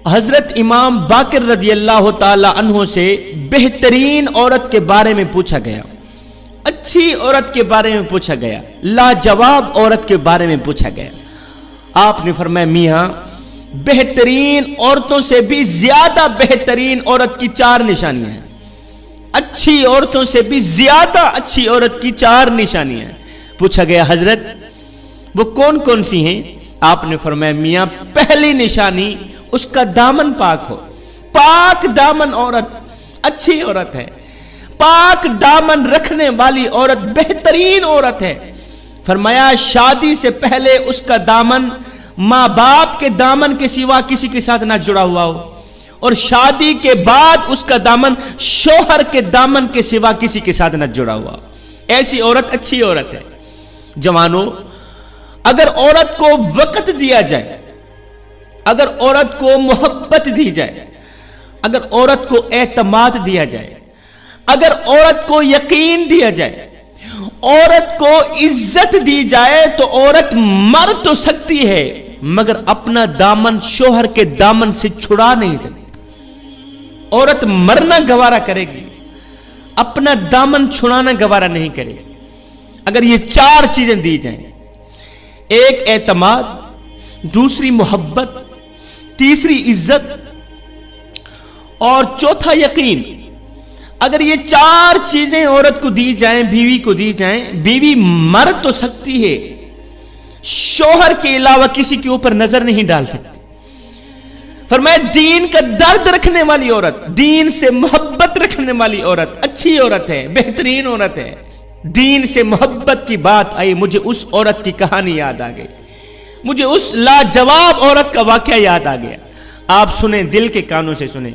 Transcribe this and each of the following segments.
حضرت امام باقر رضی اللہ تعالی عنہ سے بہترین عورت کے بارے میں پوچھا گیا، اچھی عورت کے بارے میں پوچھا گیا، لاجواب عورت کے بارے میں پوچھا گیا۔ آپ نے فرمایا میاں بہترین عورتوں سے بھی زیادہ بہترین عورت کی 4 نشانیاں ہیں، اچھی عورتوں سے بھی زیادہ اچھی عورت کی 4 نشانیاں ہیں۔ پوچھا گیا حضرت وہ کون کون سی ہیں؟ آپ نے فرمایا میاں پہلی نشانی اس کا دامن پاک ہو، پاک دامن عورت اچھی عورت ہے، پاک دامن رکھنے والی عورت بہترین عورت ہے۔ فرمایا شادی سے پہلے اس کا دامن ماں باپ کے دامن کے سوا کسی کے ساتھ نہ جڑا ہوا ہو، اور شادی کے بعد اس کا دامن شوہر کے دامن کے سوا کسی کے ساتھ نہ جڑا ہوا ہو۔ ایسی عورت اچھی عورت ہے۔ جوانوں، اگر عورت کو وقت دیا جائے، اگر عورت کو محبت دی جائے، اگر عورت کو اعتماد دیا جائے، اگر عورت کو یقین دیا جائے، عورت کو عزت دی جائے، تو عورت مر تو سکتی ہے مگر اپنا دامن شوہر کے دامن سے چھڑا نہیں سکتی۔ عورت مرنا گوارا کرے گی، اپنا دامن چھڑانا گوارا نہیں کرے گی اگر یہ 4 چیزیں دی جائیں، ایک اعتماد، دوسری محبت، تیسری عزت اور چوتھا یقین۔ اگر یہ 4 چیزیں عورت کو دی جائیں، بیوی کو دی جائیں، بیوی مر تو سکتی ہے، شوہر کے علاوہ کسی کے اوپر نظر نہیں ڈال سکتی۔ فرمایا دین کا درد رکھنے والی عورت، دین سے محبت رکھنے والی عورت اچھی عورت ہے، بہترین عورت ہے۔ دین سے محبت کی بات آئی، مجھے اس عورت کی کہانی یاد آ گئی، مجھے اس لاجواب عورت کا واقعہ یاد آ گیا۔ آپ سنیں، دل کے کانوں سے سنیں۔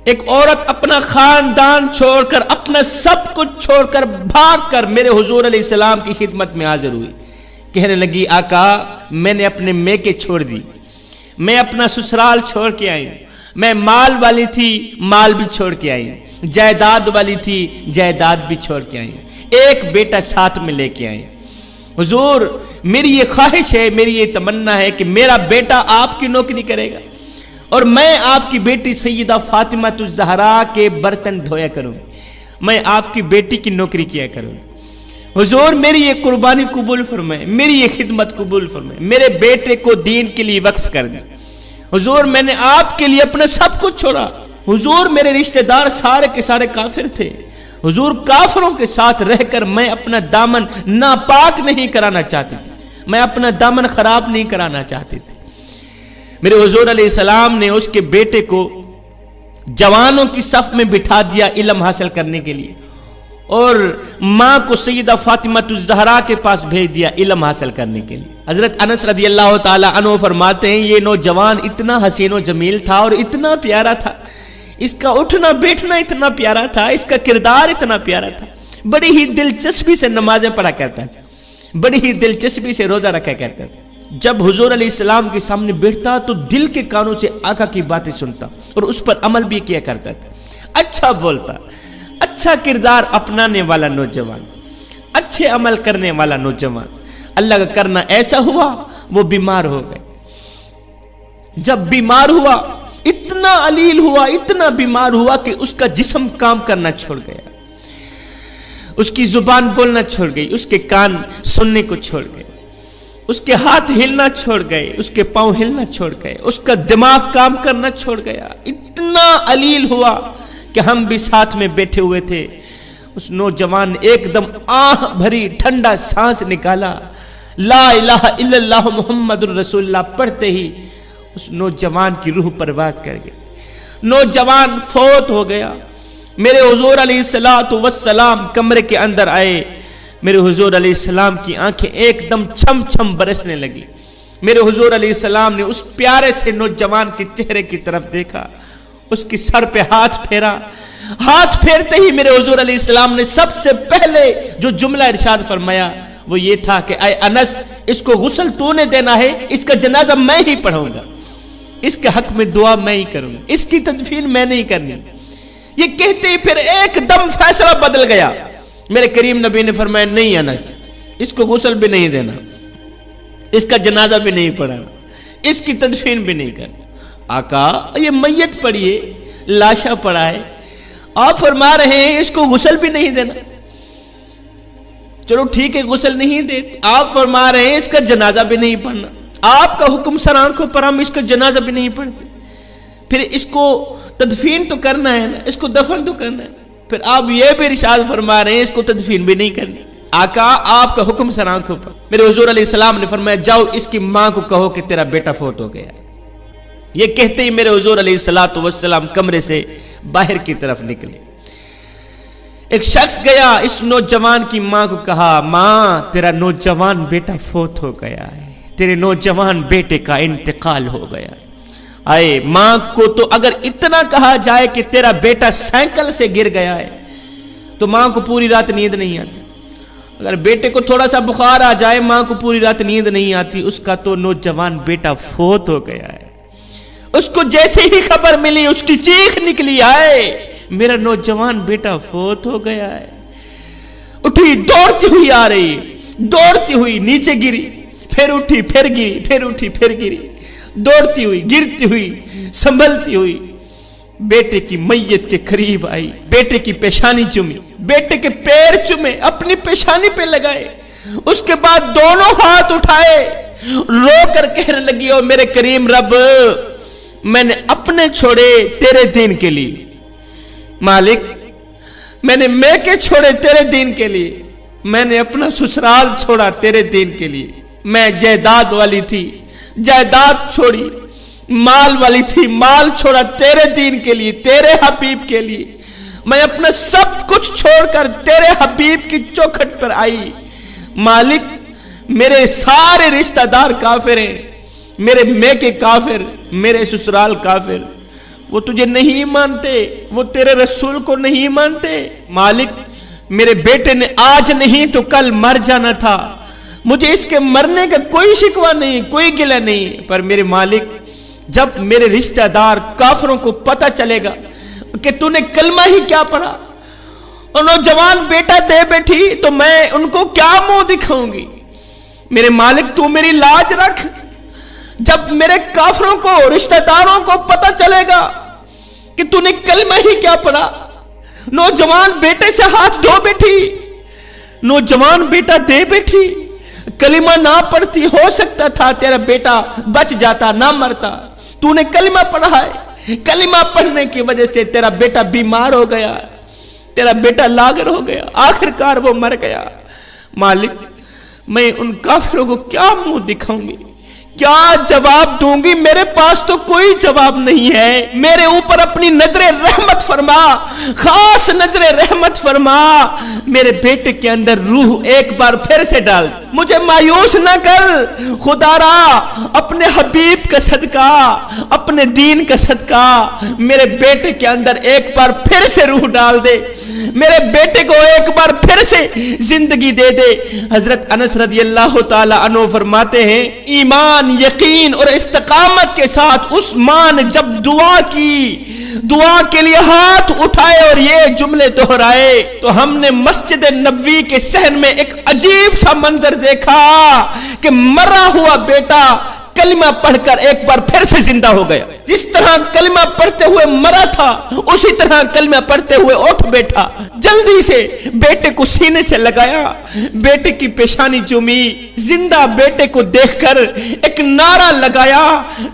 ایک عورت اپنا خاندان چھوڑ کر، اپنا سب کچھ چھوڑ کر، بھاگ کر میرے حضور علیہ السلام کی خدمت میں حاضر ہوئی۔ کہنے لگی آقا میں نے اپنے میکے چھوڑ دی، میں اپنا سسرال چھوڑ کے آئی ہوں، میں مال والی تھی، مال بھی چھوڑ کے آئی ہوں، جائیداد والی تھی، جائیداد بھی چھوڑ کے آئی ہوں، ایک بیٹا ساتھ میں لے کے آئی ہوں۔ حضور میری یہ خواہش ہے، میری یہ تمنا ہے کہ میرا بیٹا آپ کی نوکری کرے گا اور میں آپ کی بیٹی سیدہ فاطمہ الزہرا کے برتن دھویا کروں، میں آپ کی بیٹی کی نوکری کیا کروں۔ حضور میری یہ قربانی قبول فرمائے، میری یہ خدمت قبول فرمائے، میرے بیٹے کو دین کے لیے وقف کر دیں۔ حضور میں نے آپ کے لیے اپنا سب کچھ چھوڑا۔ حضور میرے رشتہ دار سارے کے سارے کافر تھے، حضور کافروں کے ساتھ رہ کر میں اپنا دامن ناپاک نہیں کرانا چاہتی تھی، میں اپنا دامن خراب نہیں کرانا چاہتی تھی۔ میرے حضور علیہ السلام نے اس کے بیٹے کو جوانوں کی صف میں بٹھا دیا علم حاصل کرنے کے لیے، اور ماں کو سیدہ فاطمہ الزہرا کے پاس بھیج دیا علم حاصل کرنے کے لیے۔ حضرت انس رضی اللہ تعالی عنہ فرماتے ہیں یہ نوجوان اتنا حسین و جمیل تھا اور اتنا پیارا تھا، اس کا اٹھنا بیٹھنا اتنا پیارا تھا، اس کا کردار اتنا پیارا تھا، بڑی ہی دلچسپی سے نمازیں پڑھا کرتا تھا، بڑی ہی دلچسپی سے روزہ رکھا کرتا تھا۔ جب حضور علیہ السلام کے سامنے بیٹھتا تو دل کے کانوں سے آقا کی باتیں سنتا اور اس پر عمل بھی کیا کرتا تھا۔ اچھا بولتا، اچھا کردار اپنانے والا نوجوان، اچھے عمل کرنے والا نوجوان۔ اللہ کا کرنا ایسا ہوا وہ بیمار ہو گئے۔ جب بیمار ہوا اتنا علیل ہوا، اتنا بیمار ہوا کہ اس کا جسم کام کرنا چھوڑ گیا، اس کی زبان بولنا چھوڑ گئی، اس کے کان سننے کو چھوڑ گئے، اس کے ہاتھ ہلنا چھوڑ گئے، اس کے پاؤں ہلنا چھوڑ گئے، اس کا دماغ کام کرنا چھوڑ گیا۔ اتنا علیل ہوا کہ ہم بھی ساتھ میں بیٹھے ہوئے تھے۔ اس نوجوان نے ایک دم آہ بھری ٹھنڈا سانس نکالا، لا الہ الا اللہ محمد الرسول اللہ پڑھتے ہی اس نوجوان کی روح پرواز کر گئی، نوجوان فوت ہو گیا۔ میرے حضور علیہ السلام کمرے کے اندر آئے، میرے حضور علیہ السلام کی آنکھیں ایک دم چھم چھم برسنے لگی۔ میرے حضور علیہ السلام نے اس پیارے سے نوجوان کے چہرے کی طرف دیکھا، اس کی سر پہ ہاتھ پھیرا، ہاتھ پھیرتے ہی میرے حضور علیہ السلام نے سب سے پہلے جو جملہ ارشاد فرمایا وہ یہ تھا کہ اے انس اس کو غسل تو نے دینا ہے، اس کا جنازہ میں ہی پڑھوں گا، اس کے حق میں دعا میں ہی کروں گا، اس کی تدفین میں نہیں کرنی۔ یہ کہتے ہی پھر ایک دم فیصلہ بدل گیا۔ میرے کریم نبی نے فرمایا نہیں انس، اس کو غسل بھی نہیں دینا، اس کا جنازہ بھی نہیں پڑھانا، اس کی تدفین بھی نہیں کرنا۔ آقا یہ میت پڑی ہے، لاشا پڑا ہے، آپ فرما رہے ہیں اس کو غسل بھی نہیں دینا. چلو ٹھیک ہے غسل نہیں دیتے، آپ فرما رہے ہیں اس کا جنازہ بھی نہیں پڑھنا. آپ کا حکم سر آنکھوں پر، ہم اس کا جنازہ بھی نہیں پڑھتے. پھر اس کو تدفین تو کرنا ہے نا، اس کو دفن تو کرنا ہے. پھر آپ یہ بھی ارشاد فرما رہے ہیں اس کو تدفین بھی نہیں کرنی. آقا آپ کا حکم سر آنکھوں پر. میرے حضور علیہ السلام نے فرمایا جاؤ اس کی ماں کو کہو کہ تیرا بیٹا فوت ہو گیا. یہ کہتے ہی میرے حضور علیہ السلام کمرے سے باہر کی طرف نکلے. ایک شخص گیا اس نوجوان کی ماں کو کہا ماں تیرا نوجوان بیٹا فوت ہو گیا ہے، تیرے نوجوان بیٹے کا انتقال ہو گیا. آئے ماں کو تو اگر اتنا کہا جائے کہ تیرا بیٹا سائیکل سے گر گیا ہے تو ماں کو پوری رات نیند نہیں آتی. اگر بیٹے کو تھوڑا سا بخار آ جائے ماں کو پوری رات نیند نہیں آتی. اس کا تو نوجوان بیٹا فوت ہو گیا ہے. اس کو جیسے ہی خبر ملی اس کی چیخ نکلی، آئے میرا نوجوان بیٹا فوت ہو گیا ہے. اٹھی دوڑتی ہوئی آ رہی، دوڑتی ہوئی نیچے گری، پھر اٹھی پھر گری، پھر اٹھی پھر گری، دوڑتی ہوئی گرتی ہوئی سنبھلتی ہوئی بیٹے کی میت کے قریب آئی. بیٹے کی پیشانی چومی، بیٹے کے پیر چومے، اپنی پیشانی پہ لگائے. اس کے بعد دونوں ہاتھ اٹھائے، رو کر کہنے لگی او میرے کریم رب میں نے اپنے چھوڑے تیرے دین کے لیے، مالک میں نے میکے چھوڑے تیرے دین کے لیے، میں نے اپنا سسرال چھوڑا تیرے دین کے لیے. میں جائیداد والی تھی، جائیداد چھوڑی، مال والی تھی، مال چھوڑا تیرے دین کے لیے، تیرے حبیب کے لیے. میں اپنا سب کچھ چھوڑ کر تیرے حبیب کی چوکھٹ پر آئی. مالک میرے سارے رشتہ دار کافر ہیں، میرے میکے کافر، میرے سسرال کافر، وہ تجھے نہیں مانتے، وہ تیرے رسول کو نہیں مانتے. مالک میرے بیٹے نے آج نہیں تو کل مر جانا تھا، مجھے اس کے مرنے کا کوئی شکوہ نہیں، کوئی گلہ نہیں. پر میرے مالک جب میرے رشتہ دار کافروں کو پتہ چلے گا کہ تو نے کلمہ ہی کیا پڑھا اور نوجوان بیٹا دے بیٹھی تو میں ان کو کیا منہ دکھاؤں گی. میرے مالک تو میری لاج رکھ. جب میرے کافروں کو رشتہ داروں کو پتہ چلے گا کہ تو نے کلمہ ہی کیا پڑھا، نوجوان بیٹے سے ہاتھ دھو بیٹھی، نوجوان بیٹا دے بیٹھی، کلمہ نہ پڑھتی ہو سکتا تھا تیرا بیٹا بچ جاتا، نہ مرتا. تو نے کلمہ پڑھا ہے، کلمہ پڑھنے کی وجہ سے تیرا بیٹا بیمار ہو گیا، تیرا بیٹا لاغر ہو گیا، آخر کار وہ مر گیا. مالک میں ان کافروں کو کیا منہ دکھاؤں گی، کیا جواب دوں گی؟ میرے پاس تو کوئی جواب نہیں ہے. میرے اوپر اپنی نظر رحمت فرما، خاص نظر رحمت فرما. میرے بیٹے کے اندر روح ایک بار پھر سے ڈال، مجھے مایوس نہ کر خدا را. اپنے حبیب کا صدقہ، اپنے دین کا صدقہ میرے بیٹے کے اندر ایک بار پھر سے روح ڈال دے، میرے بیٹے کو ایک بار پھر سے زندگی دے دے. حضرت انس رضی اللہ تعالی عنہ فرماتے ہیں ایمان، یقین اور استقامت کے ساتھ اس ماں نے جب دعا کی، دعا کے لیے ہاتھ اٹھائے اور یہ جملے دہرائے تو ہم نے مسجد نبوی کے صحن میں ایک عجیب سا منظر دیکھا کہ مرا ہوا بیٹا کلمہ پڑھ کر ایک بار پھر سے زندہ ہو گیا. جس طرح کلمہ پڑھتے ہوئے مرا تھا اسی طرح کلمہ پڑھتے ہوئے اٹھ بیٹھا. جلدی سے بیٹے کو سینے سے لگایا، بیٹے کی پیشانی چومی، زندہ بیٹے کو دیکھ کر ایک نعرہ لگایا.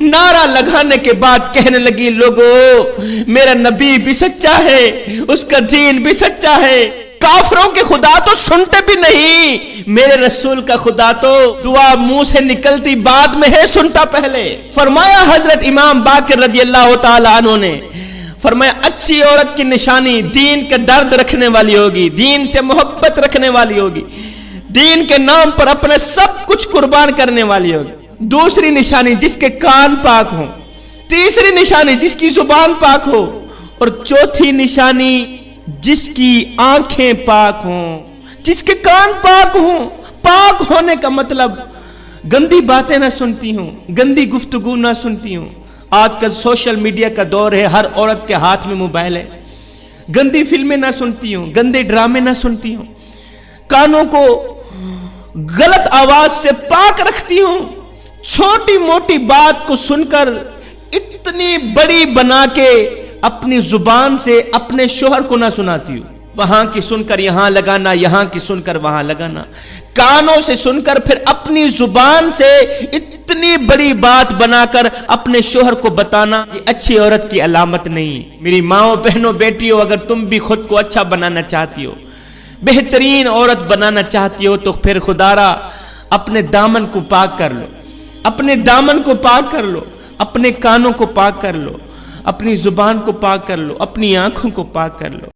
نعرہ لگانے کے بعد کہنے لگی لوگو میرا نبی بھی سچا ہے، اس کا دین بھی سچا ہے. کافروں کے خدا تو سنتے بھی نہیں، میرے رسول کا خدا تو دعا منہ سے نکلتی بعد میں ہے، سنتا پہلے. فرمایا حضرت امام باقر رضی اللہ تعالی عنہ نے، فرمایا اچھی عورت کی نشانی دین کا درد رکھنے والی ہوگی، دین سے محبت رکھنے والی ہوگی، دین کے نام پر اپنے سب کچھ قربان کرنے والی ہوگی. دوسری نشانی جس کے کان پاک ہوں، تیسری نشانی جس کی زبان پاک ہو، اور چوتھی نشانی جس کی آنکھیں پاک ہوں، جس کے کان پاک ہوں. پاک ہونے کا مطلب گندی باتیں نہ سنتی ہوں، گندی گفتگو نہ سنتی ہوں. آج کل سوشل میڈیا کا دور ہے، ہر عورت کے ہاتھ میں موبائل ہے. گندی فلمیں نہ سنتی ہوں، گندے ڈرامے نہ سنتی ہوں، کانوں کو غلط آواز سے پاک رکھتی ہوں. چھوٹی موٹی بات کو سن کر اتنی بڑی بنا کے اپنی زبان سے اپنے شوہر کو نہ سناتی ہو، وہاں کی سن کر یہاں لگانا، یہاں کی سن کر وہاں لگانا، کانوں سے سن کر پھر اپنی زبان سے اتنی بڑی بات بنا کر اپنے شوہر کو بتانا، یہ اچھی عورت کی علامت نہیں۔ میری ماؤں، بہنوں، بیٹیوں، اگر تم بھی خود کو اچھا بنانا چاہتی ہو، بہترین عورت بنانا چاہتی ہو، تو پھر خدا را اپنے دامن کو پاک کر لو، اپنے دامن کو پاک کر لو، اپنے کانوں کو پاک کر لو، اپنی زبان کو پاک کر لو، اپنی آنکھوں کو پاک کر لو۔